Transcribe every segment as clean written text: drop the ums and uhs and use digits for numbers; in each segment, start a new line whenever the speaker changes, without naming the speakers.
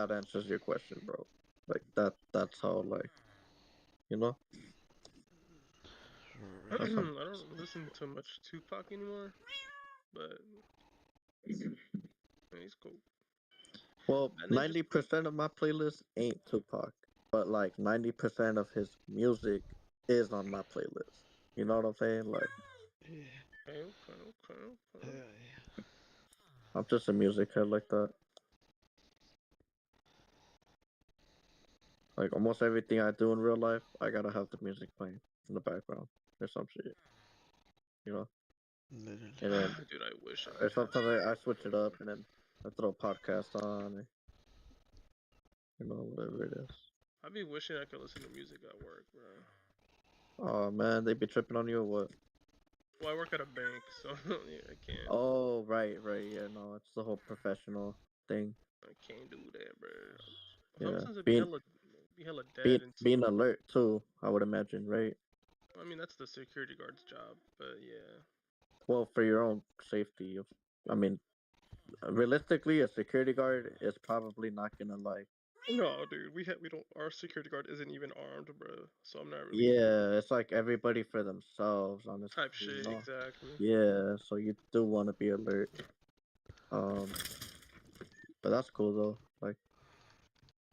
that answers your question, bro. Like that's how like you know
I
that's how.
don't listen to much Tupac anymore, but he's cool.
Well,
And then just
90% of my playlist ain't Tupac, but like 90% of his music is on my playlist. You know what I'm saying? Like
Yeah.
okay, okay, okay, okay.
Yeah.
I'm just a music head like that. Like almost everything I do in real life, I gotta have the music playing in the background or some shit. You know,
Literally.
and then
Dude, I wish I
or
could have.
sometimes I switch it up and then I throw a podcast on, or, you know, whatever it is.
I'd be wishing I could listen to music at work, bro.
Oh man, they be tripping on you or what?
Well, I work at a bank, so yeah, I can't.
Oh right, yeah, no, it's the whole professional thing.
I can't do that, bro.
Yeah,
Sometimes it'd
being
be hella
being
dead, and
being alert too. I would imagine, right?
I mean that's the security guard's job, but yeah.
Well, for your own safety. I mean, realistically, a security guard is probably not gonna like.
No, dude, we don't. Our security guard isn't even armed, bro. So I'm not really
Yeah, it's like everybody for themselves, honestly.
type
You
shit
know.
exactly.
Yeah, so you do want to be alert. Um, but that's cool though. Like,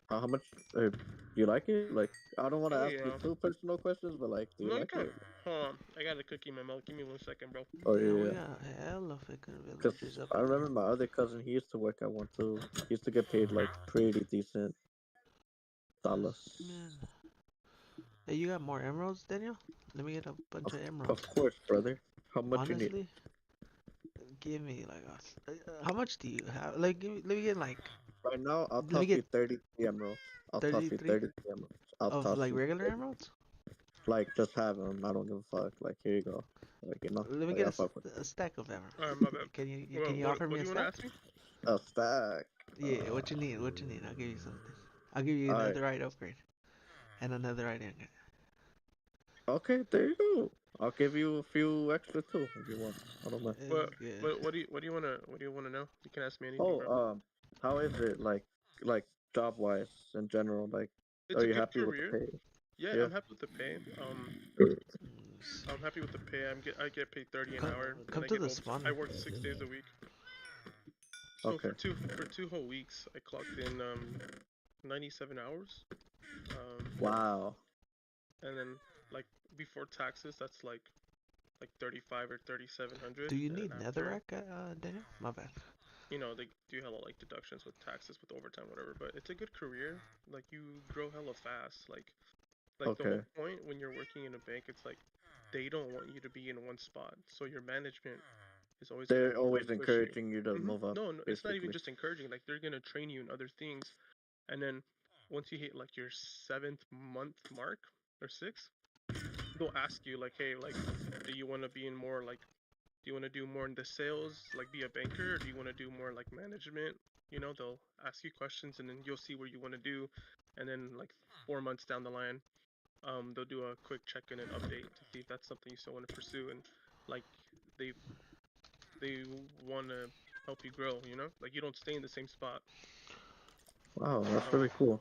how much do you like it? Like, I don't want to
Oh
ask you
yeah.
too personal questions, but like, do you
No, you
like
can't.
it?
Hold on, I got a cookie in my mouth. Give me 1 second, bro.
Oh
Damn, we
yeah,
got hella fucking
because
villagers up
I
in
remember
here.
my other cousin. He used to work at one too. He used to get paid like pretty decent dollars.
Man. Hey, you got more emeralds, Daniel? Let me get a bunch
Of
of
of
emeralds.
course, brother. How much you need?
Honestly, give me like how much do you have? Like, let me get like,
Right now, I'll
let me
toss you
get
33 emeralds. I'll toss you
33
33 emeralds. I'll
of
toss
like
you
regular
30.
emeralds.
Like, just have them. I don't give a fuck. Like, here you go. Like,
Let me
like
get
I fuck with
a stack of
All right,
emeralds.
my bad.
Can you offer me
What do
a
you want to
stack?
ask me?
a stack.
Yeah, what you need? What you need? I'll give you something. I'll give you
All right.
another right upgrade and another right ingot.
Okay, there you go. I'll give you a few extra too if you want. I don't mind.
What
It's good.
what do you wanna know? You can ask me anything,
Oh,
bro.
how is it like job wise in general? Like,
It's
are
a
you
good
happy with the
career.
pay?
Yeah,
Yeah.
I'm happy with the pay.
Let's
I'm
see.
happy with the pay. I get paid 30 an
Come,
hour, and
come
I
to
get
the
over. I
spawner.
work 6 days a week. So
Okay.
for 2 whole weeks, I clocked in 97 hours. Um,
Wow.
and then like before taxes, that's like 35 or 3,700,
Do you
and then
need
after,
netherrack, Daniel? My bad.
they do hella like deductions with taxes with overtime, whatever. But it's a good career. Like you grow hella fast. Like the whole
Okay.
point when you're working in a bank, it's like they don't want you to be in one spot. So your management is always gonna
They're
be ready
always
to push you.
encouraging you to move up,
No, no, it's not even
basically.
just encouraging. Like they're gonna train you in other things, and then once you hit like your 7th month mark or sixth, they'll ask you like, hey, like, do you want to be in more like, do you want to do more in the sales, like be a banker, or do you want to do more like management? They'll ask you questions, and then you'll see where you want to do, and then like 4 months down the line, they'll do a quick check-in and update to see if that's something you still want to pursue, and like they they want to help you grow. Like you don't stay in the same spot.
Wow, that's
Um,
really cool.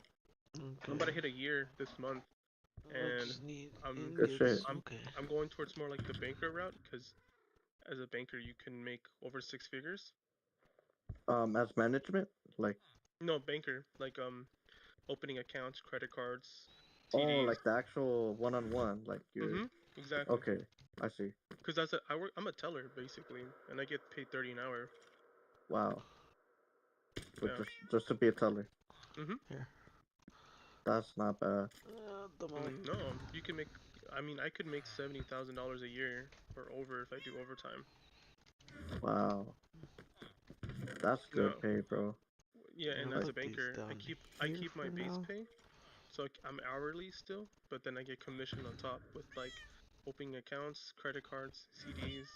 I'm
Okay.
about to hit a year this month,
I
and
just need
I'm
Good shit.
ingots.
I'm
Okay.
I'm going towards more like the banker route because as a banker you can make over 6 figures.
As management, like,
No, banker like opening accounts, credit cards,
oh,
TDs.
like the actual one-on-one, like you're
Exactly.
okay. I see.
Because I'm a teller basically, and I get paid 30 an hour.
Wow, but
Yeah.
just to be a teller,
Mhm.
Here.
that's not bad.
Tomorrow.
No, you can make. I mean, I could make $70,000 a year or over if I do overtime.
Wow, that's
No.
good pay, bro.
Yeah,
I'm
and
gonna
as a
put these
banker,
down
I
here
keep my
for
base
now.
pay, so I'm hourly still, but then I get commission on top with like opening accounts, credit cards, CDs,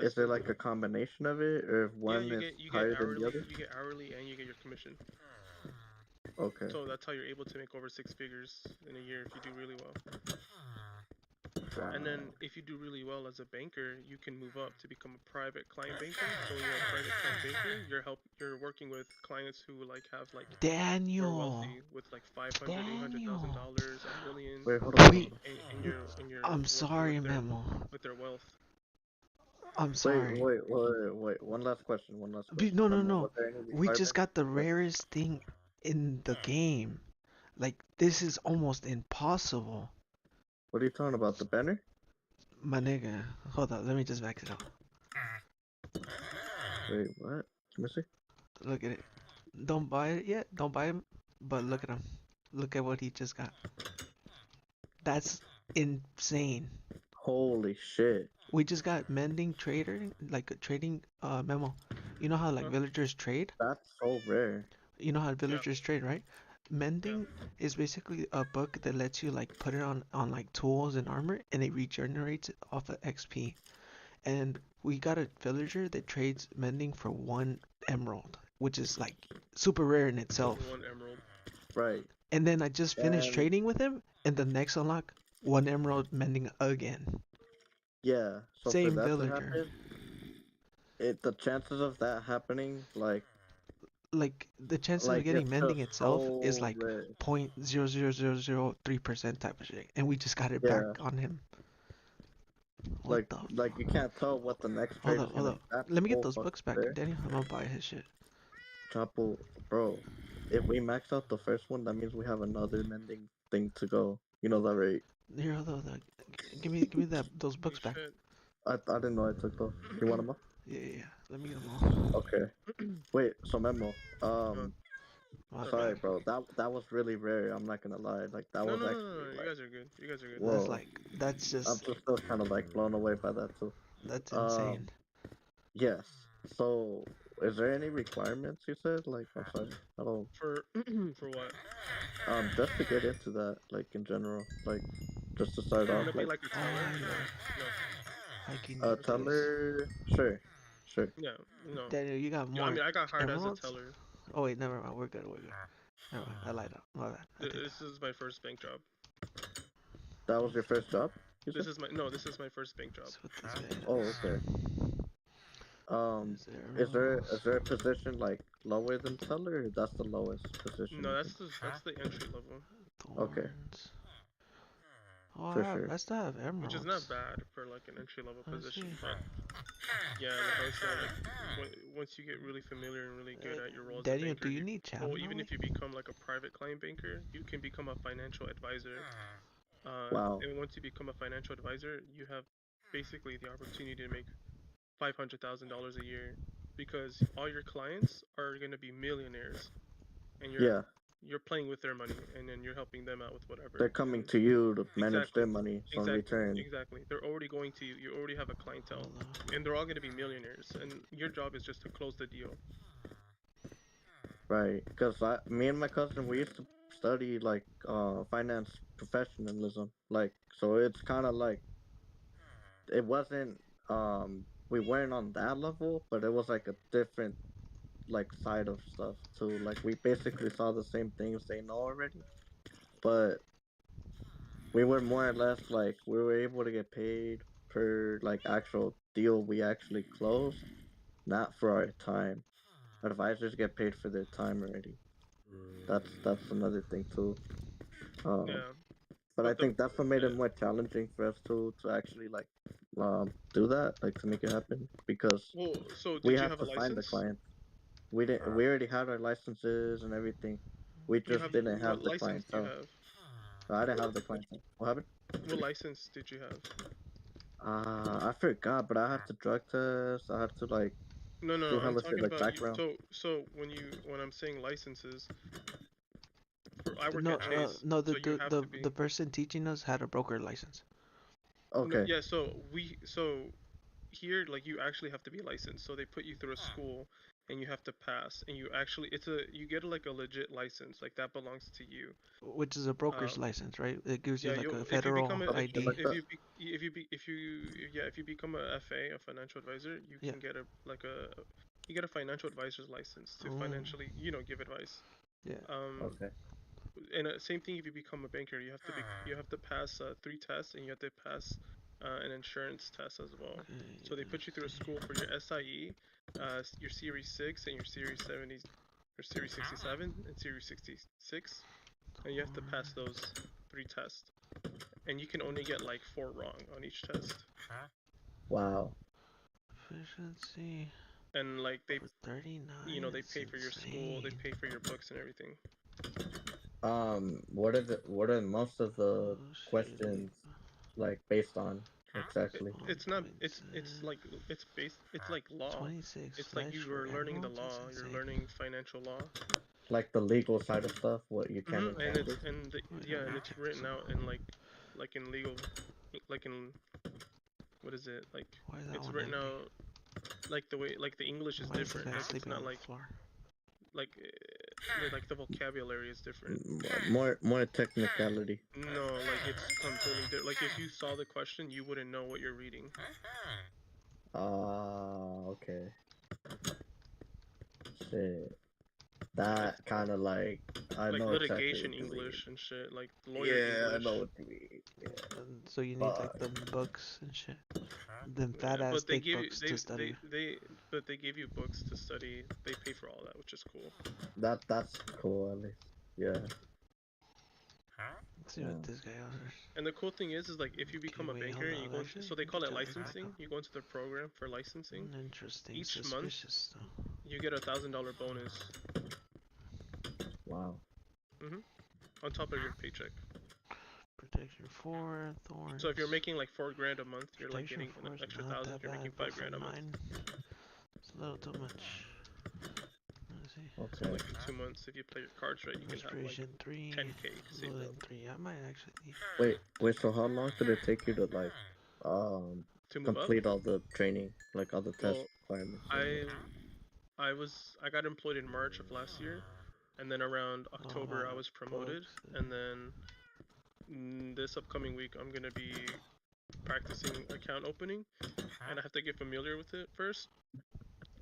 Is it
investments.
like a combination of it, or if
Yeah,
one is higher than the other?
you get hourly, and you get your commission.
Okay,
So that's how you're able to make over 6 figures in a year if you do really well. And then if you do really well as a banker, you can move up to become a private client banker. So when you're a private client banker, you're working with clients who like have like who are
Daniel,
wealthy with like 500,
Daniel.
$800,000, a million,
Wait, hold on, hold
We,
on.
and you're
I'm
working
sorry, Memo.
with their wealth.
I'm
Wait,
sorry.
wait, wait, wait. One last question. One last question.
No, no,
Memo,
no.
was there any
We just
requirements?
got the
Like,
rarest thing in the game. Like, this is almost impossible.
what are you talking about? The banner?
My nigga. Hold on, let me just back it up.
Wait, what? Let me see.
Look at it. Don't buy it yet. Don't buy him. But look at him. Look at what he just got. That's insane.
Holy shit.
We just got mending trader, like a trading memo. You know how like
Huh?
villagers trade?
That's so rare.
You know how
Yeah,
villagers trade, right?
yeah.
Mending is basically a book that lets you like put it on like tools and armor and it regenerates it off of XP. And we got a villager that trades mending for 1 emerald, which is like super rare in
For
itself.
1 emerald.
Right.
And then I just finished
And
trading with him and the next unlock 1 emerald mending again.
yeah, so for
Same
that to
villager.
happen, the chances of that happening,
Like the chances of getting
it's
mending
just
itself is
so
like
rare.
0.00003% type of shit. And we just got it back
Yeah,
on him. What the
you can't tell what the next
Hold
trade
up,
is
hold
gonna
up.
be. That's
Let me get
so
those
fucking
books back,
rare.
Daniel. I'm gonna buy his shit.
Chapo, bro, if we max out the first one, that means we have another mending thing to go. You know that, right?
Here, hold on, hold on. Give me those
Holy
books back.
shit.
I didn't know I took those. You want them all?
Yeah, yeah, yeah. Let me get them all.
Okay. Wait, so Memo,
uh,
My
so
sorry,
bad.
bro. That was really rare. I'm not gonna lie. Like that
no,
was
no, no, no,
actually
no. You
like,
guys are good. You guys are good.
That's
whoa.
like that's
I'm
just
just still kind of like blown away by that too.
that's
Um,
insane.
yes. So, is there any requirements you said? Like, I'm sorry, I don't.
For for what?
Just to get into that, like in general, like just to start
You
off,
want to be
like
like a teller? No,
Yeah.
no.
I can need
There's no.
this.
teller. Sure, sure.
Yeah, no.
Daniel, you got
Yeah, I
more
mean, I got hired as a
emeralds?
teller.
Oh wait, never mind. We're good. We're good. Never mind. I lied up. My bad. I did
This is my first bank job.
That was your first job, you
This
said?
is my no. This is my first bank job.
That's what this guy
Oh,
is.
okay.
Is there
Is
emeralds?
there a position like lower than teller? Or that's the lowest position
No,
you can.
that's the entry level,
Okay,
Thorns. Oh,
for sure.
I still have
which is not
emeralds.
bad for like an entry level
Let's
position.
see.
But yeah, like I was saying, like once you get really familiar and really good at your role as a
Daniel,
banker,
do you need chap
well, even if you
knowledge?
become like a private client banker, you can become a financial advisor.
Wow.
And once you become a financial advisor, you have basically the opportunity to make $500,000 a year because all your clients are going to be millionaires, and
Yeah,
you're playing with their money, and then you're helping them out with whatever.
they're coming
And
to you to manage
exactly,
their money. So in
exactly,
return,
exactly. They're already going to you. You already have a clientele,
Hold on.
and they're all going to be millionaires. And your job is just to close the deal.
right? Because me and my cousin, we used to study like finance professionalism. Like, so it's kind of like it wasn't we weren't on that level, but it was like a different like side of stuff too. Like we basically saw the same things they know already, but we were more or less like we were able to get paid per like actual deal we actually closed, not for our time. Advisors get paid for their time already. That's another thing too. Um,
Yeah,
but I
but the
think that's what made it more challenging for us to actually like do that, like to make it happen because
well, so
we
did you
have
have a
to find the
license?
clients. We didn't. We already had our licenses and everything. We
You
just
have
didn't
what
have the
license do you
clientele.
have?
I didn't have the clientele. What happened?
What license did you have?
I forgot, but I had to drug test. I had to like
No, no,
do
I'm
hella shit
talking
like
about you.
background.
So when I'm saying licenses, I work
No,
at Chase,
no. The,
so you
the
have
the
to be.
the person teaching us had a broker license,
No,
Okay.
yeah, so here like you actually have to be licensed. So they put you through a school and you have to pass and you get like a legit license. Like that belongs to you.
which is a broker's
Um
license, right? It gives you
yeah,
like
you
a
if you become
federal
a
Some shit
ID.
like that.
if you yeah, if you become a FA, a financial advisor, you
Yeah.
can get a like a you get a financial advisor's license to
Oh,
financially, give advice.
yeah.
Um
Okay.
and same thing if you become a banker, you have to pass 3 tests, and you have to pass an insurance test as well.
Okay,
So they put you through a school for your SIE, your Series 6, and your Series 70, or Series 67, and Series 66, and you have to pass those 3 tests. And you can only get like 4 wrong on each test.
Wow.
efficiency
And like
for 39.
they
It's
pay for your school, they
insane.
pay for your books and everything.
What are most of the
Oh shit.
questions like based on exactly?
It's not.
1.7.
It's like law.
26
It's like
flesh
you
for
are learning the
emeralds. That's
law. You're
insane.
learning financial law.
Like the legal side of stuff, what you can and
And
can't
it's
do.
Wait,
yeah,
let
and
me
it's
check
written
some.
out in like in legal, like in what is it like?
Why is that
It's
one
written
empty?
out like the way like the English is
Why is this
different.
guy
Like it's
sleeping
not
on the floor?
like like the vocabulary is different.
More technicality.
No, like it's completely different. Like if you saw the question, you wouldn't know what you're reading.
Okay. Shit. That kind of like I
Like
know exactly
litigation
what you mean.
English and shit, like lawyer
Yeah, I know
English.
what you mean. Yeah,
So you need like
but
the books and shit. Them fat
Yeah,
ass
but they
thick
give you
books to study.
but they give you books to study. They pay for all that, which is cool.
that's cool at least. Yeah.
Let's see what
Yeah.
this guy offers.
And the cool thing is like if you
Okay,
become a
wait,
banker
hold
and you
on.
go into,
Actually,
so they
you
call
can
it
turn this back
licensing.
on.
You go into the program for licensing.
Interesting,
Each month
suspicious though.
you get $1,000 bonus.
Wow.
On top of your paycheck.
Protection 4,
So if you're
thorns.
making like $4,000 a month, you're like
Protection
getting an
4 is
extra
not
1,000.
that
You're
bad,
making
but for
5,000 a month.
9, it's a little too much. Let's see.
So
Okay.
like in 2 months, if you play your cards right, you can have like
Restoration 3,
10K saved
loading
up
3. I might actually need.
Wait. So how long did it take you to like um
to move up.
complete all the training, like all the test
Well,
requirements and
I I got employed in March of last year, and then around
Oh, a
October
lot
I
of
was promoted,
books.
and then this upcoming week I'm gonna be practicing account opening, and I have to get familiar with it first,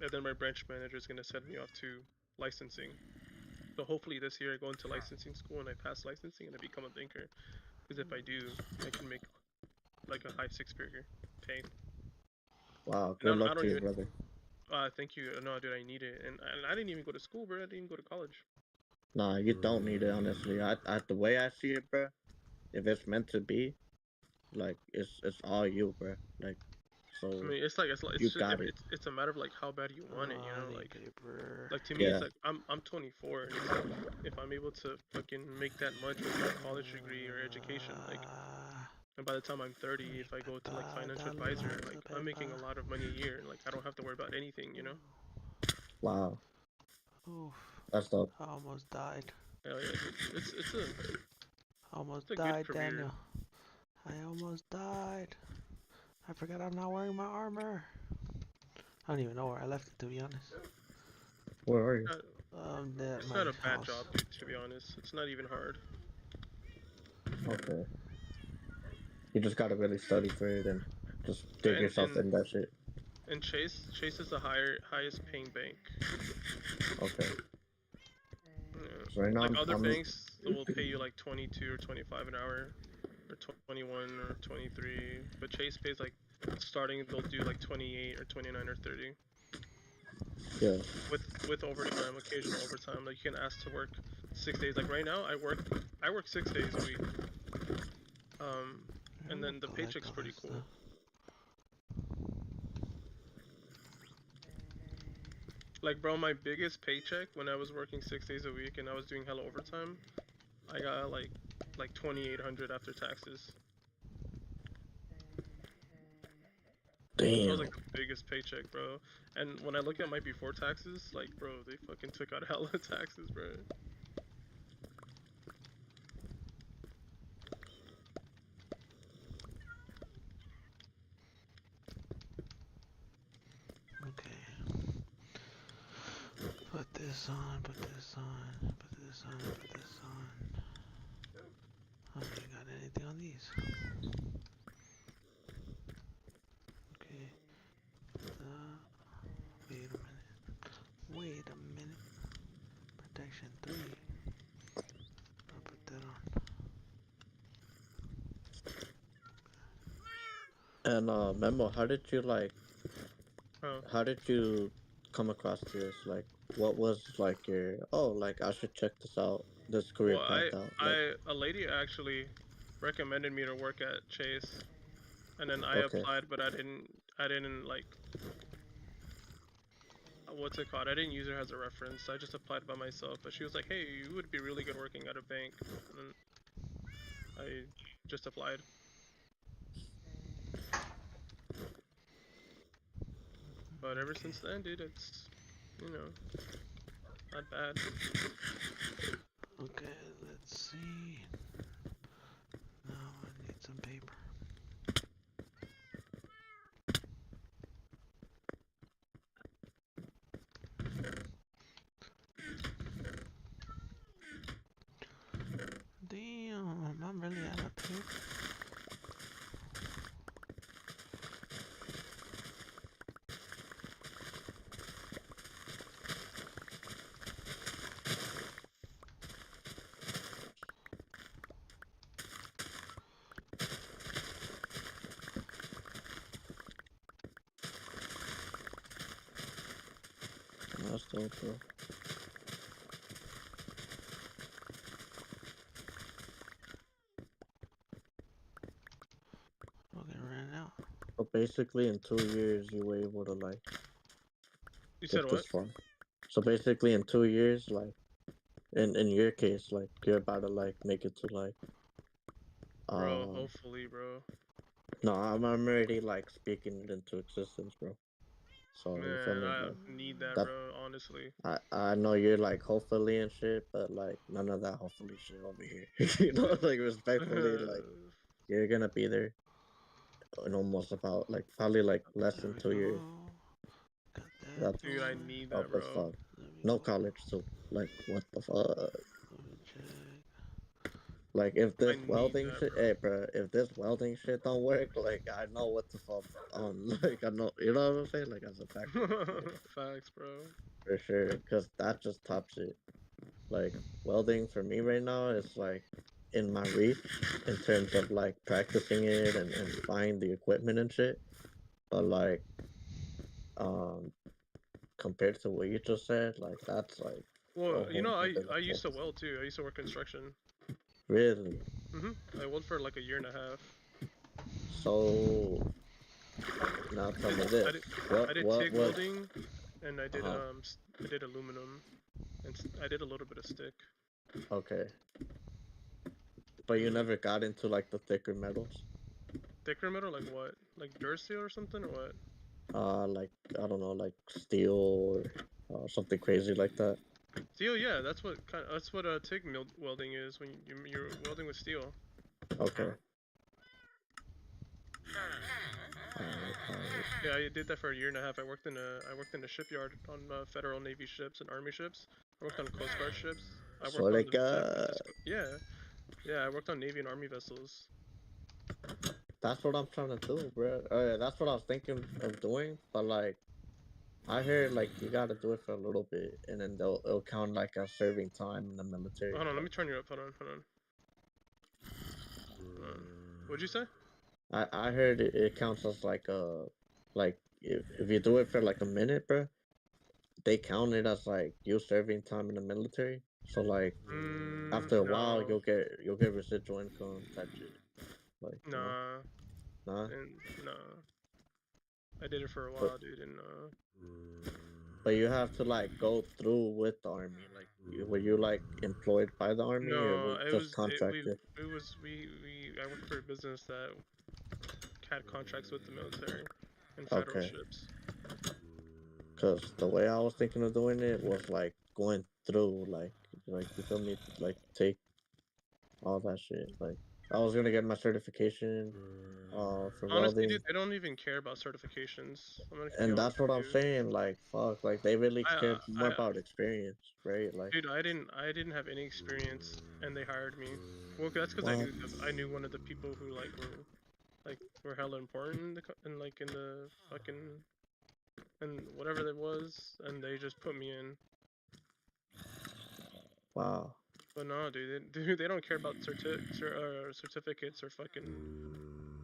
and then my branch manager is gonna send me off to licensing. So hopefully this year I go into licensing school and I pass licensing and I become a banker. Because if I do, I can make like a high six-figure pay.
wow,
And
good
I
luck
don't
to you,
even.
brother.
Thank you. No, dude, I need it, and I didn't even go to school, bro. I didn't even go to college.
Nah, you don't need it honestly. I the way I see it, bro, if it's meant to be, like it's all you, bro. Like
I
so
mean,
you got it.
it's a matter of like how bad you want it, you
I
know.
need paper.
Like to me, it's
Yeah.
like I'm 24, and it's like if I'm able to fucking make that much with my college degree or education, like, and by the time I'm 30,
Mi
if I go to like
papá,
financial
dale
advisor,
más
like I'm making a
papá.
lot of money a year, and like I don't have to worry about anything, you know.
Wow.
Oof,
That's dope.
I almost died.
Hell yeah, dude.
Almost
It's a good
died,
career.
Daniel. I almost died. I forgot I'm not wearing my armor. I don't even know where I left it, to be honest.
Where are you?
At
It's
my
not a bad
house.
job, dude. To be honest, it's not even hard.
Okay. You just gotta really study for it and just dig
And
yourself in that shit.
Chase is the highest paying bank.
Okay.
Yeah.
So right now
Like other
I'm
banks will pay you like 22 or 25 an hour, or 21 or 23, but Chase pays like starting they'll do like 28 or 29 or 30
yeah.
with overtime, occasional overtime. Like you can ask to work 6 days. Like right now, I work 6 days a week. Um,
I'm
and
gonna
then the
collect
paycheck's
all
pretty
this
cool.
stuff.
Like bro, my biggest paycheck when I was working 6 days a week and I was doing hella overtime, I got like 2,800 after taxes. That was
Damn.
like the biggest paycheck, bro. And when I look at my before taxes, like, bro, they fucking took out hella taxes, bro.
Okay. Put this on, put this on, put this on, put this on. I ain't got anything on these. Okay. Wait a minute. Wait a minute. Protection 3.
And Memo, how did you like?
Oh,
How did you come across this? Like, what was like your? Oh, like I should check this out. This career
well,
path out. Like,
a lady actually recommended me to work at Chase, and then I
okay,
applied, but I didn't like, what's it called? I didn't use her as a reference. I just applied by myself. But she was like, "Hey, you would be really good working at a bank," and then I just applied. But ever since then, dude, it's, you know, not bad.
Okay, let's see. Now I need some paper. Damn, I'm really out of paper.
that's dope, bro.
Okay, ran out.
So basically, in 2 years, you were able to like
You said
get
what?
this far. So basically, in 2 years, like in your case, like you're about to like make it to like
Bro,
um
hopefully, bro.
no, I'm already like speaking it into existence, bro. So you feel
Man,
me?
I
Like
need that,
that.
bro, honestly.
I know you're like hopefully and shit, but like none of that hopefully shit over here. You know, like respectfully, like you're gonna be there in almost about like probably like less
There
than
we
2 years.
go. Got that
That's
Dude, I
going.
need that,
dope as
bro.
fuck.
There we
No
go.
college, so like what the fuck?
Let me check.
Like if
I
this
need
welding
that,
shit,
bro.
hey, bro, if this welding shit don't work, like I know what the fuck on. Like I know, you know what I'm saying? Like as a backup, like
Facts, bro.
for sure, because that just tops it. Like welding for me right now is like in my reach in terms of like practicing it and buying the equipment and shit. But like um compared to what you just said, like that's like a
Well, you
whole
know,
nother
I
level.
used to weld too. I used to work construction.
Really?
I weld for like a year and a half.
So now tell me
I
this.
did
What what
TIG
what
welding, and
uh-huh.
I did aluminum, and I did a little bit of stick.
Okay. But you
hmm
never got into like the thicker metals?
Thicker metal, like what? Like Dursteel or something, or what?
Like I don't know, like steel or something crazy like that.
Steel, yeah, that's what TIG welding is when you're welding with steel.
Okay. Alright.
Yeah, I did that for a year and a half. I worked in a shipyard on Federal Navy ships and Army ships. I worked on Coast Guard ships. I
So
worked on
like
the San Francisco. Yeah, yeah, I worked on Navy and Army vessels.
that's what I'm trying to do, bro. That's what I was thinking of doing, but like I heard like you gotta do it for a little bit, and then it'll count like as serving time in the military.
Hold on, let me
Like
turn you up. Hold on. What'd you say?
I heard it counts as like if you do it for like a minute, bro, they count it as like you serving time in the military. So like after a while,
No,
you'll get residual income type shit. Like
nah,
nah.
and nah. I did it for a
But
while, dude, and
but you have to like go through with the army. Like were you like employed by the army or
no,
were just contracted?
I worked for a business that had contracts with the military and federal
Okay.
ships.
Cause the way I was thinking of doing it was like going through like you feel me like take all that shit. Like I was gonna get my certification for
Honestly,
welding.
dude, they don't even care about certifications. I'm gonna be
And
honest
that's what
with
I'm
you.
saying. Like, fuck. Like, they really
I,
cared more
I,
about experience, right? Like,
dude, I didn't have any experience, and they hired me. Well, that's because
what?
I knew one of the people who were hella important in like in the fucking and whatever that was, and they just put me in.
Wow.
But no, dude, dude, they don't care about certificates or fucking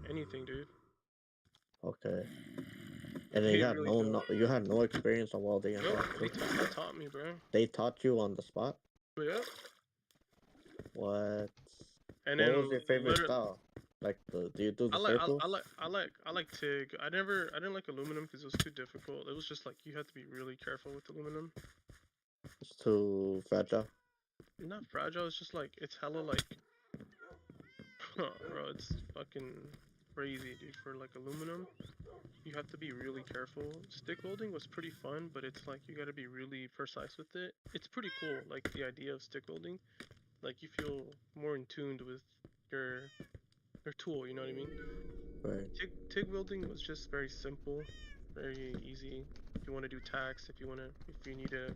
anything, dude.
Okay. And then
They really don't.
you had no experience on welding and
Nope,
that too.
they taught me, bro.
They taught you on the spot.
But yeah,
What?
and
What
then
was your favorite
literally,
style? Like do you do the circles?
I like TIG. I didn't like aluminum because it was too difficult. It was just like you had to be really careful with aluminum.
It's too fragile.
Not fragile. It's just like it's hella like, bro. It's fucking crazy, dude. For like aluminum, you have to be really careful. Stick welding was pretty fun, but it's like you got to be really precise with it. It's pretty cool, like the idea of stick welding. Like you feel more in tuned with your your tool. You know what I mean?
Right.
TIG welding was just very simple, very easy. If you want to do tacks, if you need to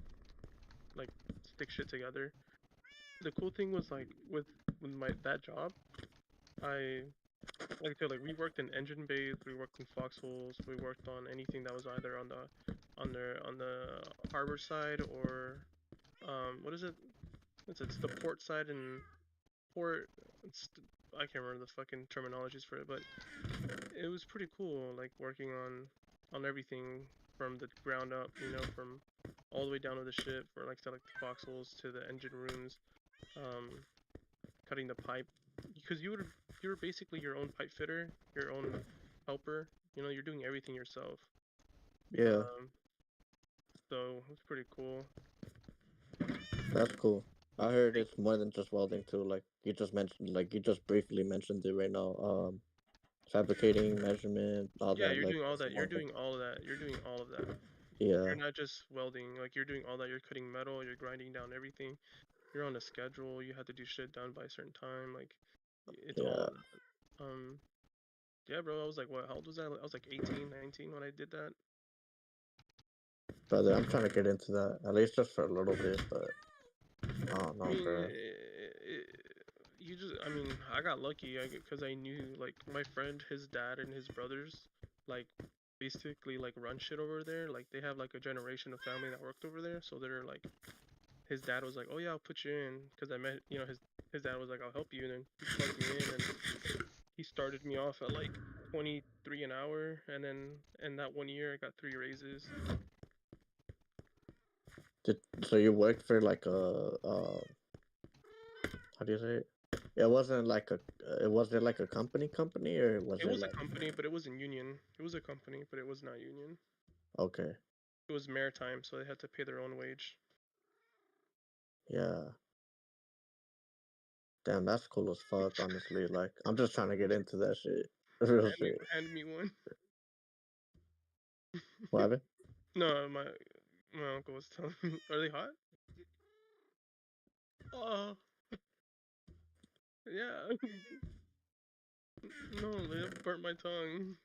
like stick shit together. The cool thing was like with my that job, I like I said, like we worked in engine bays, we worked in foxholes, we worked on anything that was either on the harbor side or what is it? It's the port side and port. It's, I can't remember the fucking terminologies for it, but it was pretty cool, like working on everything from the ground up, you know, from all the way down to the ship, or like I said, like the foxholes to the engine rooms, um, cutting the pipe, because you were basically your own pipe fitter, your own helper. You know, you're doing everything yourself.
Yeah,
Um, so it's pretty cool.
that's cool. I heard it's more than just welding too. Like you just briefly mentioned it right now. Fabricating, measurement, all
Yeah,
that.
you're
Like
doing all
it's
that.
more
You're
than
doing all of that. You're doing all of that.
yeah,
You're not just welding. Like you're doing all that. You're cutting metal. You're grinding down everything. You're on a schedule. You have to do shit done by a certain time. Like it's all
yeah,
of that. Yeah, bro. I was like, what? How old was I? I was like 18, 19 when I did that.
brother. I'm trying to get into that at least just for a little bit, but I don't
I
know,
mean,
bro.
you just. I mean, I got lucky because I knew like my friend, his dad, and his brothers, like basically like run shit over there. Like they have like a generation of family that worked over there, so they're like his dad was like, "Oh yeah, I'll put you in," because I met, you know, his dad was like, "I'll help you," and then he plugged me in, and he started me off at like 23 an hour, and then in that 1 year I got 3 raises.
So you worked for like how do you say it? It wasn't like a it wasn't like a company or was
It
it
was a
like
company, but it wasn't union. It was a company, but it was not union.
okay,
It was maritime, so they had to pay their own wage.
yeah. Damn, that's cool as fuck, honestly. Like I'm just trying to get into that shit. Real shit.
Hand me one.
What happened?
No, my uncle was telling me, are they hot? Oh, yeah. No, they burnt my tongue.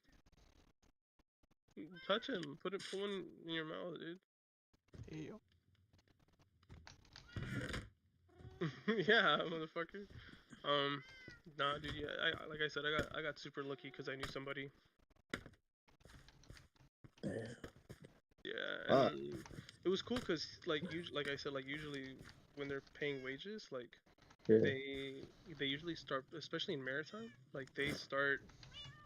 Touch him. Put one in your mouth, dude.
Ew.
Yeah, motherfucker. Um, nah, dude. Yeah, like I said, I got super lucky because I knew somebody.
Damn.
Yeah,
Ah,
and it was cool because like I said, like usually when they're paying wages, like
yeah.
they they usually start, especially in maritime, like they start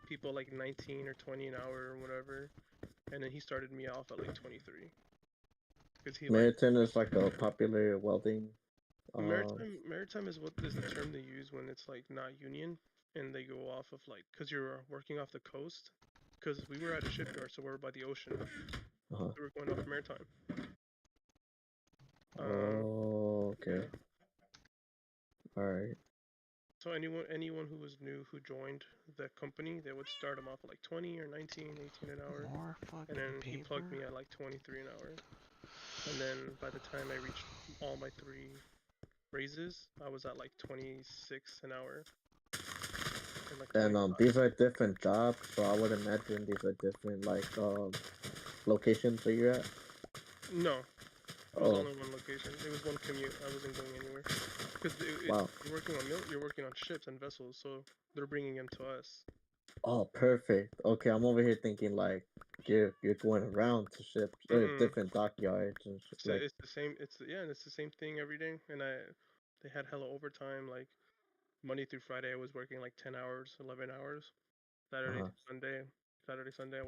people like 19 or 20 an hour or whatever, and then he started me off at like 23 because he like
Meriton is like a popular welding.
maritime is what is the term they use when it's like not union and they go off of like because you're working off the coast because we were at a shipyard so we're by the ocean,
Uh-huh.
we were going off maritime. Um,
Oh,
yeah.
okay. All right.
So anyone who was new who joined the company, they would start them off at like 20 or 19, 18 an hour,
More
and
fucking
then he plugged
paper.
me at like 23 an hour. And then by the time I reached all my 3 raises, I was at like 26 an hour and like
And
25.
these are different jobs, so I would imagine these are different like locations that you're at.
No, it was
Oh,
only one location. It was one commute. I wasn't going anywhere because
wow.
you're working on ships and vessels, so they're bringing them to us.
Oh, perfect. Okay, I'm over here thinking like you're going around to ships or
Mm-mm.
different dockyards and like
It's the same. It's the same thing every day. And they had hella overtime. Like Monday through Friday, I was working like 10 hours, 11 hours. Saturday
uh-huh.
to Sunday. Saturday, Sunday, I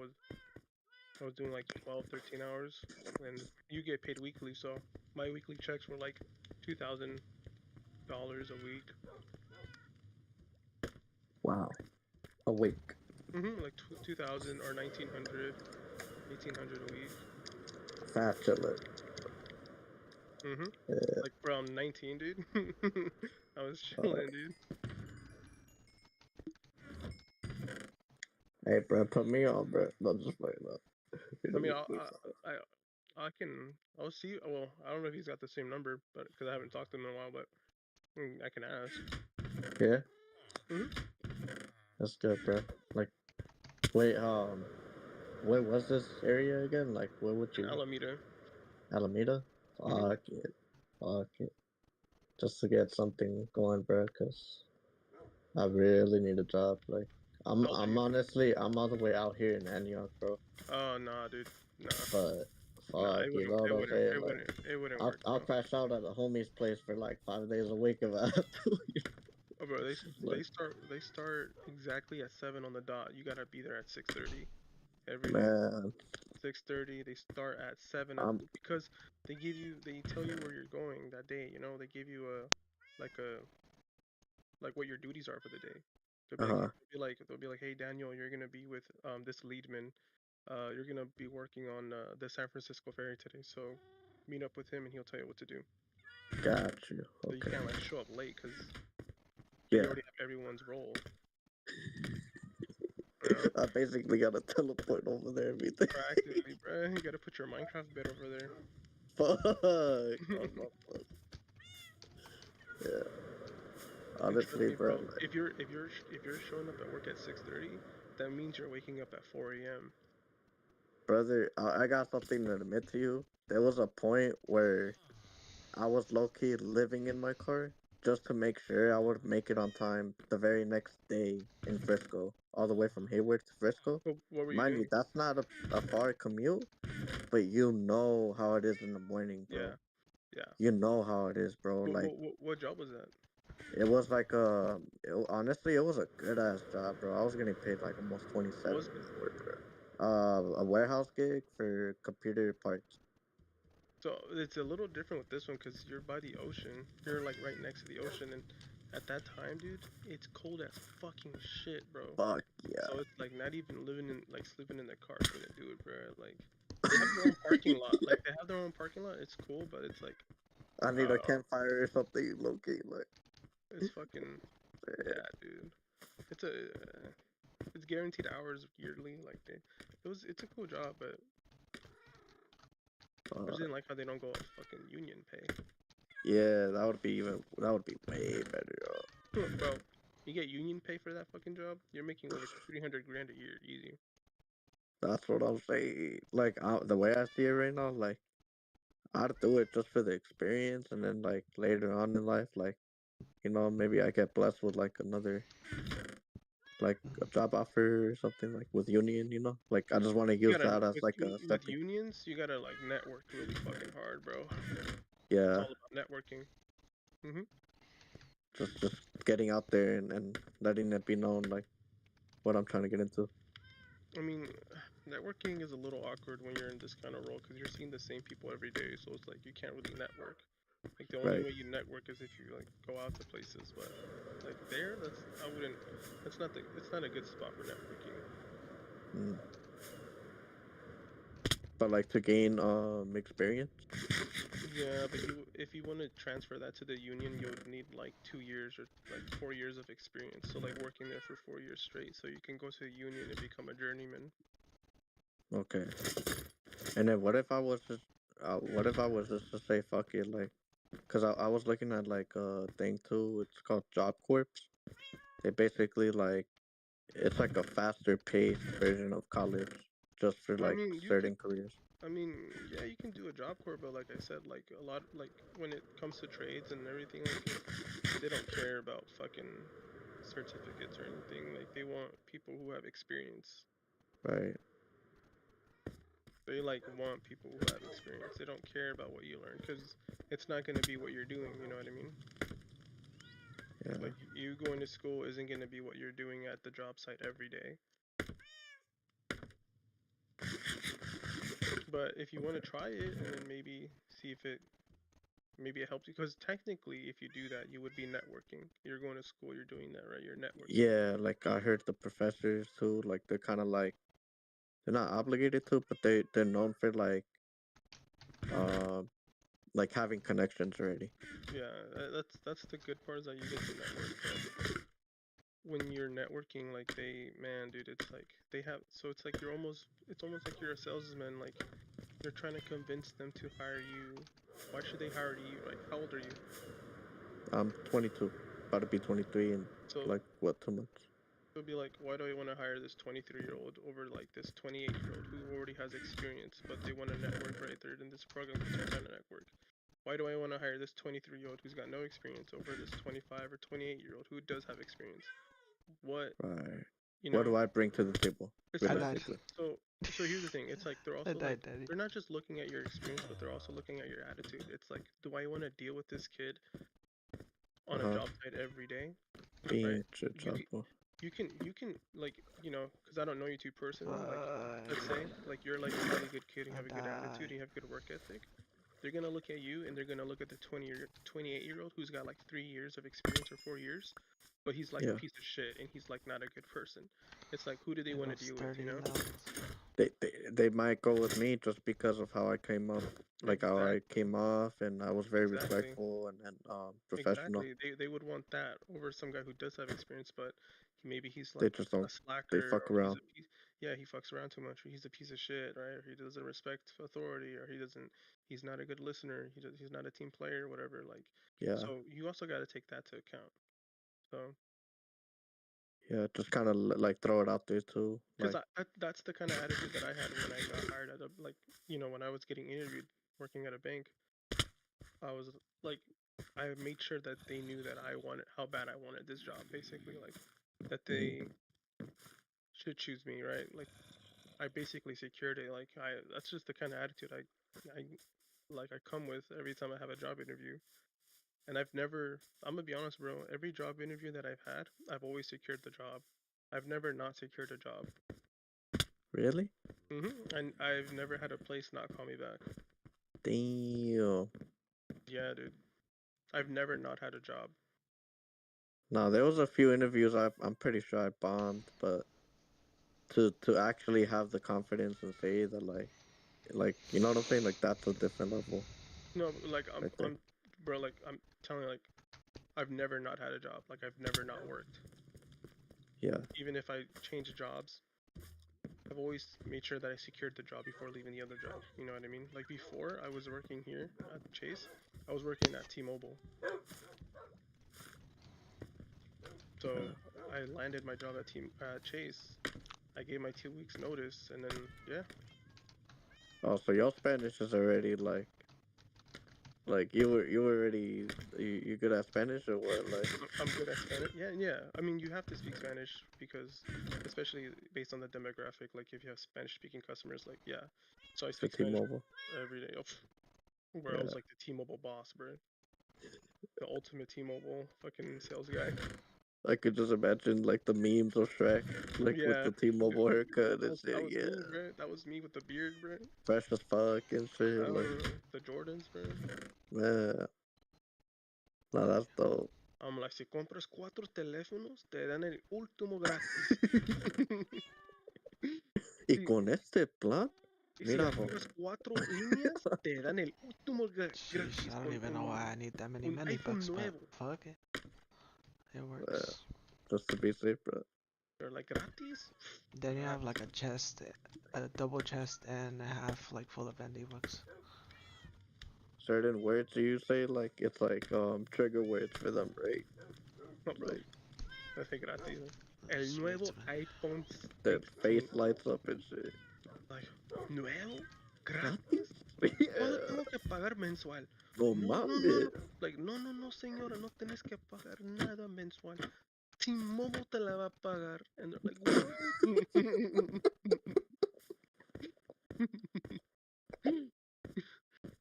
was doing like 12, 13 hours, and you get paid weekly. So my weekly checks were like $2,000 a week.
Wow. A week.
Like 2,000 or 1,900, 1,800 a week.
Fatuous.
Mhm.
Yeah.
Like around 19, dude. I was
Uh,
chilling, dude.
hey, bro, put me on, bro. Not just like that.
I mean, I can, I'll see. Well, I don't know if he's got the same number, but because I haven't talked to him in a while, but I can ask.
Yeah,
Mhm.
that's good, bro. Like, wait, what was this area again? Like, what would
In
you,
Alameda.
Alameda?
Mhm.
Fuck it. Fuck it. Just to get something going, bro, because I really need a job. Like,
How old are
I'm
you?
honestly, I'm all the way out here in Antioch, bro.
Oh, nah, dude. Nah,
But,
nah.
fuck,
It
you
wouldn't.
know what
It
I'm
wouldn't.
saying?
It
Like,
wouldn't. It wouldn't
I'll,
work,
I'll
bro.
crash out at a homie's place for like 5 days a week if I have to.
Oh, bro,
Like,
they start exactly at 7 on the dot. You gotta be there at 6:30 every day.
man,
6:30. They start at 7
I'm,
because they tell you where you're going that day. You know, they give you a like what your duties are for the day. They'll be like,
uh-huh,
hey Daniel, you're gonna be with this leadman. You're gonna be working on the San Francisco ferry today. So meet up with him and he'll tell you what to do.
got you.
So you
Okay.
can't like show up late because you
Yeah.
already have everyone's role. You know,
I basically got a teleport over there every day.
practically, bro. You gotta put your Minecraft bed over there.
Fuck. On my fuck. Yeah.
And trust
Honestly,
me,
bro.
bro.
Like,
If you're showing up at work at 6:30, that means you're waking up at 4 a.m.
brother, I got something to admit to you. There was a point where I was low key living in my car just to make sure I would make it on time the very next day in Frisco, all the way from Hayward to Frisco.
What were you
Mind
doing?
you, that's not a far commute, but you know how it is in the morning,
Yeah,
bro.
yeah.
You know how it is, bro. Like,
What job was that?
it was like honestly, it was a good ass job, bro. I was getting paid like almost
What
27
was it?
for it, bro. A warehouse gig for computer parts.
So it's a little different with this one because you're by the ocean. You're like right next to the ocean, and at that time, dude, it's cold as fucking shit, bro.
Fuck yeah.
So it's like not even living in like sleeping in the car is gonna do it, bro. Like they have their own parking lot. Like they have their own parking lot. It's cool, but it's like
I need a campfire or something, low key, like.
it's fucking yeah, dude. It's a it's guaranteed hours yearly. Like it's a cool job, but I just
Uh,
didn't like how they don't go off fucking union pay.
yeah, that would be way better.
Bro, you get union pay for that fucking job, you're making over 300 grand a year, easy.
That's what I'm saying. Like the way I see it right now, like I'd do it just for the experience, and then like later on in life, like maybe I get blessed with like another like a job offer or something like with union. Like I just want to
You
use
gotta
that as like a
with
stepping.
unions, you gotta like network really fucking hard, bro. It's
Yeah,
all about networking. Mhm.
just getting out there and letting it be known like what I'm trying to get into.
I mean, networking is a little awkward when you're in this kind of role because you're seeing the same people every day, so it's like you can't really network. Like the only
Right.
way you network is if you like go out to places, but like there, I wouldn't. It's not a good spot for networking.
Mm. But like to gain experience.
Yeah, but if you want to transfer that to the union, you would need like 2 years or like 4 years of experience. So like working there for 4 years straight, so you can go to the union and become a journeyman.
Okay. And then what if I was just to say fuck it, like, cause I was looking at like a thing too. It's called Job Corps. They basically like it's like a faster paced version of college, just for
I
like
mean, you could.
certain careers.
I mean, yeah, you can do a job corps, but like I said, like a lot, like when it comes to trades and everything, like they don't care about fucking certificates or anything. Like they want people who have experience.
Right.
They like want people who have experience. They don't care about what you learn because it's not gonna be what you're doing. You know what I mean?
Yeah.
Like you going to school isn't gonna be what you're doing at the job site every day. But if you want to try it and then maybe see if maybe it helps you, because technically, if you do that, you would be networking. You're going to school, you're doing that, right? You're networking.
Yeah, like I heard the professors too, like they're kind of like they're not obligated to, but they're known for uh like having connections already.
Yeah, that's the good part is that you get to network. But when you're networking, like man, dude, it's like they have. So it's almost like you're a salesman. Like you're trying to convince them to hire you. Why should they hire you? Like, how old are you?
I'm 22, about to be 23 in
So
like what 2 months.
it'll be like, why do I want to hire this 23-year-old over like this 28-year-old who already has experience, but they want to network, right? They're in this program because they're trying to network. Why do I want to hire this 23-year-old who's got no experience over this 25 or 28-year-old who does have experience? What,
Right.
you
What
know?
do I bring to the table,
It's
I
not
died.
realistically?
so. So here's the thing. It's like they're
I
also like
died, daddy.
they're not just looking at your experience, but they're also looking at your attitude. It's like, do I want to deal with this kid
Uh
on a
huh.
job site every day, right?
Being
You
chapo.
you can like, because I don't know you two personally. Like, let's
Fuck.
say like you're like a really good kid and you
I
have a good attitude
died.
and you have good work ethic. They're gonna look at you and they're gonna look at the 28-year-old who's got like 3 years of experience or 4 years, but he's like a
Yeah.
piece of shit and he's like not a good person. It's like, who do they
There
want to
goes
deal with?
30 levels.
They might go with me just because of how I came up, like how I
Exactly,
came off, and I was very
exactly.
respectful and professional.
Exactly. They would want that over some guy who does have experience, but maybe he's
They
like
just
a
don't. They
slacker,
fuck
or he's
around.
a piece. Yeah, he fucks around too much, or he's a piece of shit, right? Or he doesn't respect authority, or he's not a good listener. He's not a team player, whatever. Like,
Yeah.
so you also got to take that to account. So,
Yeah. Just kind of like throw it out there too.
because
Like.
that's the kind of attitude that I had when I got hired at a, like, when I was getting interviewed working at a bank. I was like, I made sure that they knew that I wanted how bad I wanted this job, basically, like that they
Mm,
should choose me, right? Like I basically secured it. Like that's just the kind of attitude I like I come with every time I have a job interview. And I've never, I'm gonna be honest, bro. Every job interview that I've had, I've always secured the job. I've never not secured a job.
really?
And I've never had a place not call me back.
Damn.
Yeah, dude. I've never not had a job.
No, there was a few interviews I'm pretty sure I bombed, but to actually have the confidence and say that like you know what I'm saying? Like that's a different level
No, but, like
right there.
bro. Like I'm telling you, like I've never not had a job. Like I've never not worked.
Yeah.
Even if I change jobs, I've always made sure that I secured the job before leaving the other job. You know what I mean? Like before I was working here at Chase, I was working at T-Mobile. So
Yeah.
I landed my job at Chase. I gave my 2 weeks notice, and then yeah,
Oh, so your Spanish is already like you were already you good at Spanish or what? Like
I'm good at Spanish. Yeah, yeah. I mean, you have to speak Spanish because, especially based on the demographic, like if you have Spanish-speaking customers, like yeah. So I
for
speak Spanish
T-Mobile.
every day. Where I was
Yeah.
like the T-Mobile boss, bro. The ultimate T-Mobile fucking sales guy.
I could just imagine like the memes of Shrek, like with
Yeah,
the T-Mobile haircut
that
and
was that
shit.
was
Yeah,
me, bro. That was me with the beard, bro.
fresh as fuck and shit. Like
The Jordans, bro.
man, no, that's dope.
I'm like, si compras 4 teléfonos, te dan el último gratis.
Y
si,
con este plan,
y si
mira, bro.
activas 4 líneas, te dan el último
Sheesh,
gratis
I don't
con
even know why I need that many
un
money
iPhone
bucks, but
nuevo.
fuck it. It
Yeah,
works.
just to be safe, bro.
They're like, gratis?
Then you have like
Gratis.
a chest, a double chest and a half like full of Bendy bucks.
Certain words you say, like it's like trigger words for them, right?
No, bro.
Like
I say gratis. El
That's weird
nuevo
to me.
iPhone
their
16.
face lights up and shit.
Like, ¿nuevo?
Gratis?
¿Gratis? ¿Cuánto
Yeah,
tengo que pagar mensual?
no
No, no, no,
mames.
no. Like, no, no, no, señora, no tienes que pagar nada mensual. T-Mobile te la va a pagar. And they're like, what?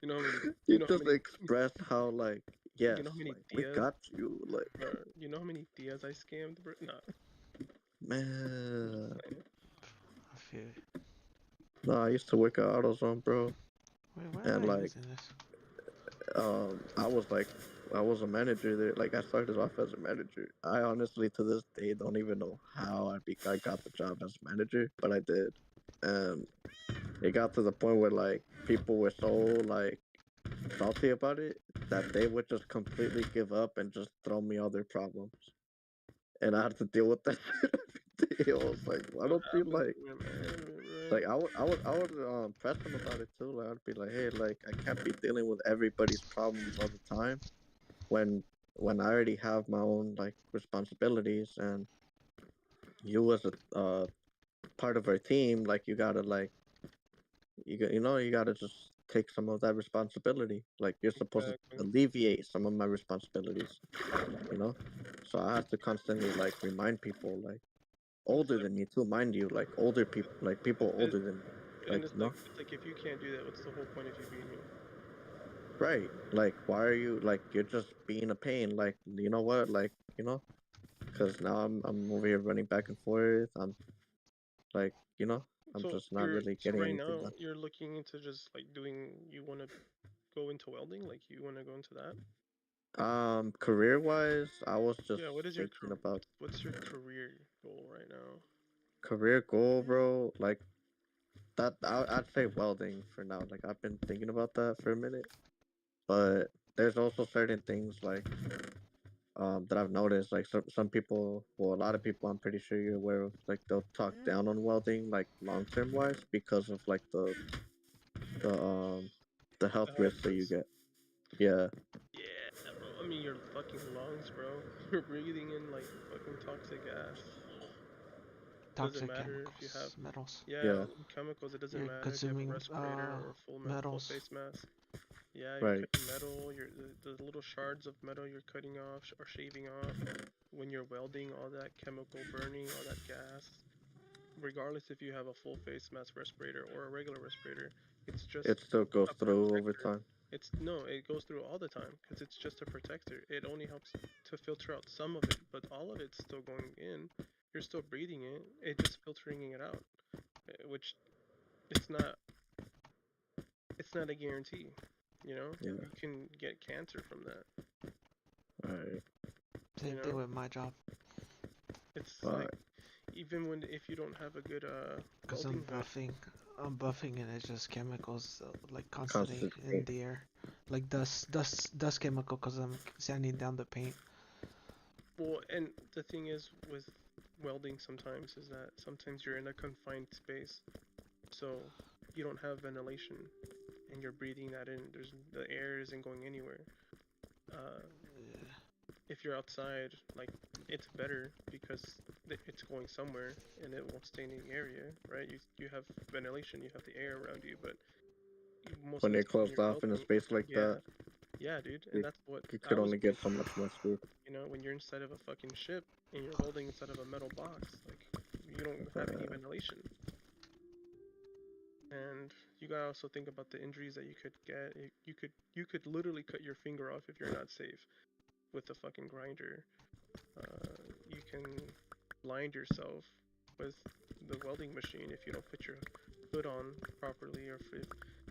you know how many,
You
you know how
just
many,
express how like yes,
you know how many
like we
tias,
got you, like
you know how many tias I scammed, bro? Nah, just
man.
saying.
I feel it.
No, I used to work at AutoZone, bro,
Wait, why am
and
I
like,
using this?
I was like, I was a manager there. Like, I started off as a manager. I honestly, to this day, don't even know how I got the job as manager, but I did. And it got to the point where like people were so like salty about it that they would just completely give up and just throw me all their problems, and I had to deal with that shit every day. I was like, why
What
don't you
happens
like?
to your management, right?
Like I would press them about it too. Like I'd be like, hey, like I can't be dealing with everybody's problems all the time when when I already have my own like responsibilities, and you as a part of our team, like you gotta like you gotta just take some of that responsibility. Like you're supposed to
Exactly.
alleviate some of my responsibilities, you know. So I have to constantly like remind people like older than
Exactly.
me too, mind you, like older people, like people
It,
older than me,
and
like
it's like if you can't do that, what's the whole point of you being here?
right, like why are you like you're just being a pain, like you know what, like because now I'm over here running back and forth. I'm like I'm
So
just not really
so
getting
right
anything
now
done.
you're looking into just like doing. You want to go into welding? Like you want to go into that?
Career wise, I was just
Yeah. What is your
thinking about
what's your career goal right now?
career goal, bro. Like that, I'd say welding for now. Like I've been thinking about that for a minute, but there's also certain things like that I've noticed. Like some people, well, a lot of people, I'm pretty sure you're aware of. Like they'll talk down on welding, like long term wise, because of like the um the health
The health
risks that you
risks.
get. Yeah,
Yeah, bro. I mean, your fucking lungs, bro. You're breathing in like fucking toxic gas. Doesn't
Toxic
matter if you have,
chemicals, metals.
yeah,
yeah,
all them chemicals. It doesn't
You're
matter if you have a
consuming
respirator or a full
metals.
face mask. Yeah, you're
right.
cutting metal. You're the little shards of metal you're cutting off or shaving off when you're welding. All that chemical burning, all that gas. Regardless if you have a full face mask respirator or a regular respirator, it's just
It still goes
a
through over
protector.
time.
It's no, it goes through all the time because it's just a protector. It only helps to filter out some of it, but all of it's still going in. You're still breathing it. It's just filtering it out, which it's not. It's not a guarantee. You know,
Yeah,
you can get cancer from that.
right.
You
Same thing
know,
with my job.
it's like
But
even when if you don't have a good
Cause
welding hood.
I'm buffing, and it's just chemicals like constantly in
constantly,
the air, like dust chemical. Cause I'm sanding down the paint.
Well, and the thing is with welding sometimes is that sometimes you're in a confined space, so you don't have ventilation, and you're breathing that in. There's the air isn't going anywhere. Uh, if you're outside, like it's better because it's going somewhere and it won't stay in the area, right? You have ventilation, you have the air around you, but most
when
of the
you're
time when
closed
you're
off in a
welding,
space like
yeah,
that,
yeah, dude, and
you,
that's what
you
I
could
was
only
going
get so
through.
much moisture.
You know, when you're inside of a fucking ship and you're welding inside of a metal box, like you don't have any
Uh,
ventilation. And you gotta also think about the injuries that you could get. You could literally cut your finger off if you're not safe with a fucking grinder. You can blind yourself with the welding machine if you don't put your hood on properly, or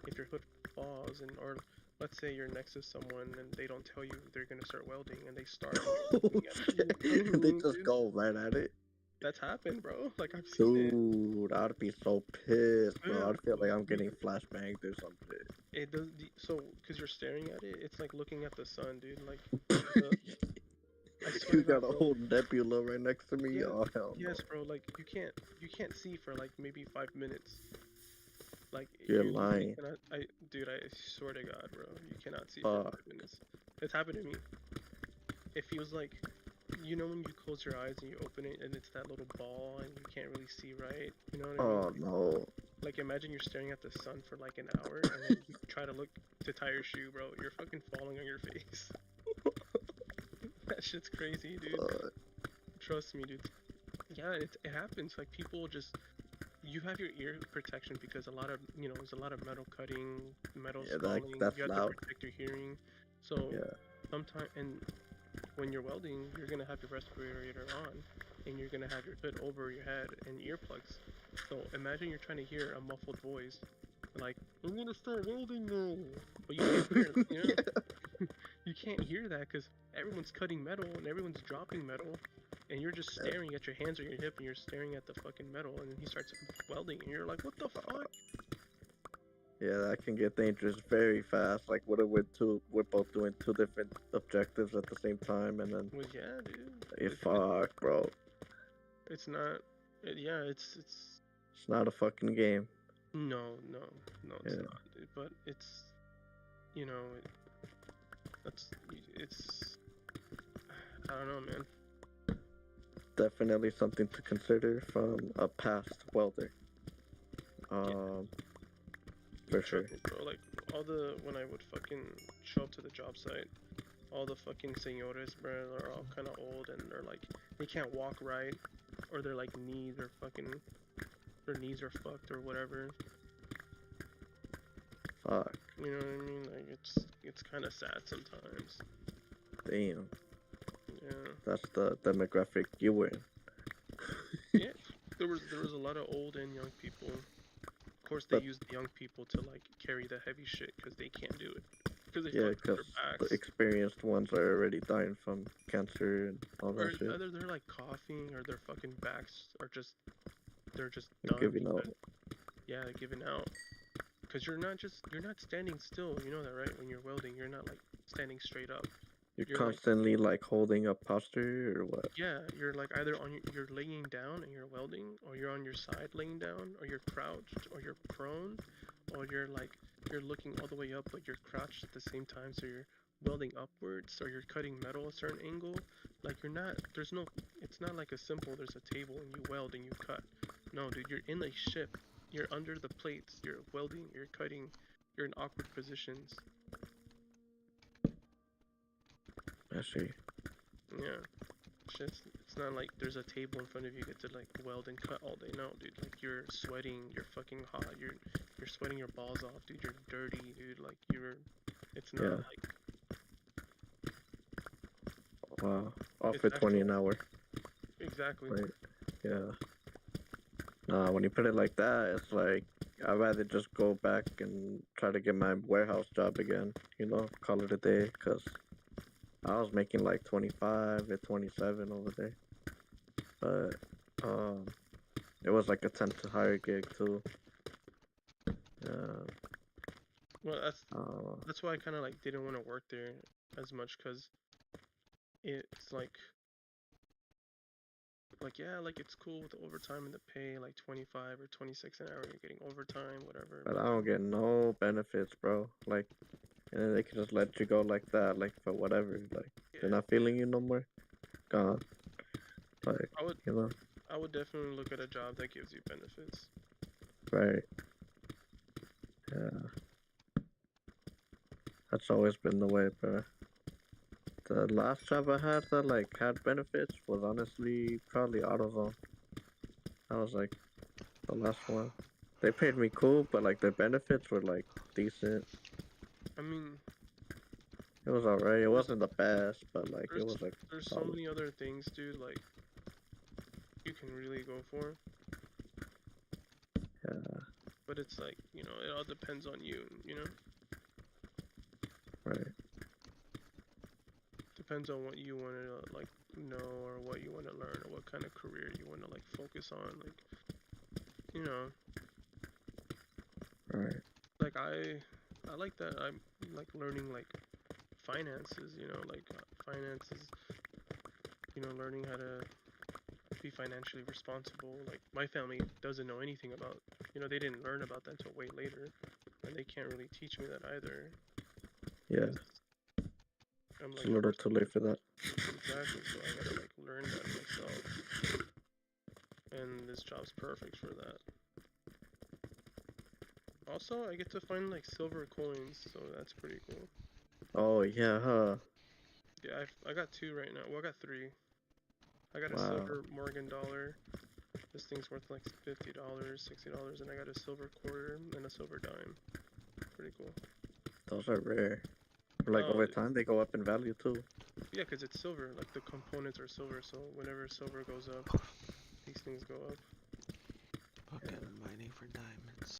if your hood falls, and or let's say you're next to someone and they don't tell you they're gonna start welding and they start and you're
oh
looking at them.
shit!
You know what I
They
mean,
just
dude?
go right at it,
That's happened, bro. Like I've seen it.
dude. I'd be so pissed, bro.
Yeah,
I'd feel like I'm
you,
getting flashbanged or something.
it does. So, because you're staring at it, it's like looking at the sun, dude. Like the, I swear
You
to God,
got a
bro.
whole nebula right next to me.
Yeah,
Oh hell no!
yes, bro. Like you can't see for like maybe 5 minutes. Like
You're
you literally
lying.
cannot. Dude, I swear to God, bro, you cannot see for
Fuck.
5 minutes. It's happened to me. It feels like, when you close your eyes and you open it and it's that little ball and you can't really see right. You know what I mean?
Oh no.
Like imagine you're staring at the sun for like an hour and then you try to look to tie your shoe, bro. You're fucking falling on your face. That shit's crazy, dude.
Uh,
Trust me, dude. Yeah, it happens. Like people just you have your ear protection because a lot of there's a lot of metal cutting, metal
yeah, that
sculling.
that's
You have to
loud.
protect your hearing. So
Yeah.
sometimes and when you're welding, you're gonna have your respirator on, and you're gonna have your hood over your head and earplugs. So imagine you're trying to hear a muffled voice, like I'm gonna start welding now, but you can't hear, you know, you can't hear that because everyone's cutting metal and everyone's dropping metal, and you're just staring at your hands or your hip, and you're staring at the fucking metal, and then he starts welding, and you're like, what the fuck?
Yeah, that can get dangerous very fast. Like, what if we're both doing two different objectives at the same time, and then
Well, yeah, dude.
you fuck, bro.
It's not. Yeah,
It's not a fucking game.
no, no, no, it's
Yeah.
not, dude. But it's, you know, that's it's. I don't know, man.
Definitely something to consider from a past welder. For sure.
Trust me, bro. Like when I would fucking show up to the job site, all the fucking senores, bro, are all kind of old and they're like they can't walk right, or their like knees are fucking, their knees are fucked or whatever.
Fuck.
You know what I mean? Like it's kind of sad sometimes.
Damn.
Yeah.
That's the demographic you were in.
Yeah. There was a lot of old and young people. Of course, they use the young people to like carry the heavy shit because they can't do it. Because they fuck
because
their backs.
the experienced ones are already dying from cancer and all that
Or
shit.
either they're like coughing or their fucking backs are just they're just
They're
done.
giving out.
Yeah, they're giving out. Because you're not standing still. You know that, right? When you're welding, you're not like standing straight up.
You're
like-
constantly like holding up posture or what?
Yeah, you're like either you're laying down and you're welding, or you're on your side laying down, or you're crouched, or you're prone, or you're looking all the way up but you're crouched at the same time, so you're welding upwards, or you're cutting metal a certain angle. Like it's not like a simple there's a table and you weld and you cut. No, dude, you're in a ship. You're under the plates, you're welding, you're cutting, you're in awkward positions.
I see.
Yeah. It's not like there's a table in front of you get to like weld and cut all day. No, dude, like you're sweating, you're fucking hot, you're sweating your balls off, dude. You're dirty, dude. Like it's not like.
Wow. Off
It's
for 20 an
actually-
hour.
Exactly.
Right. Yeah. Nah, when you put it like that, it's like I'd rather just go back and try to get my warehouse job again. You know, call it a day, cause I was making like 25 or 27 over there. But it was like a temp to hire gig too.
Well, that's why I kind of like didn't want to work there as much, cause it's like yeah, like it's cool with the overtime and the pay, like 25 or 26 an hour, you're getting overtime, whatever.
But I don't get no benefits, bro. Like, and then they can just let you go like that, like for whatever. Like, they're not feeling you no more. Gone. Like,
I would definitely look at a job that gives you benefits.
Right. Yeah. That's always been the way, bro. The last job I had that like had benefits was honestly probably AutoZone. That was like the last one. They paid me cool, but like the benefits were like decent.
I mean,
it was alright. It wasn't the best, but like it was like.
There's so many other things, dude. Like you can really go for.
Yeah.
But it's like, you know, it all depends on you. You know.
Right.
Depends on what you want to like know, or what you want to learn, or what kind of career you want to like focus on. Like, you know.
Right.
Like I like that. I'm like learning like finances. You know, like finances. You know, learning how to be financially responsible. Like my family doesn't know anything about. You know, they didn't learn about that until way later, and they can't really teach me that either.
Yeah.
I'm
It's
like,
a little too late for that.
Exactly, so I gotta like learn that myself. And this job's perfect for that. Also, I get to find like silver coins, so that's pretty cool.
Oh yeah, huh?
Yeah, I got 2 right now. Well, I got 3. I got a
Wow.
silver Morgan dollar. This thing's worth like $50, $60, and I got a silver quarter and a silver dime. Pretty cool.
Those are rare. Like over time, they go up in value too.
Yeah, because it's silver. Like the components are silver, so whenever silver goes up, these things go up.
Fucking mining for diamonds.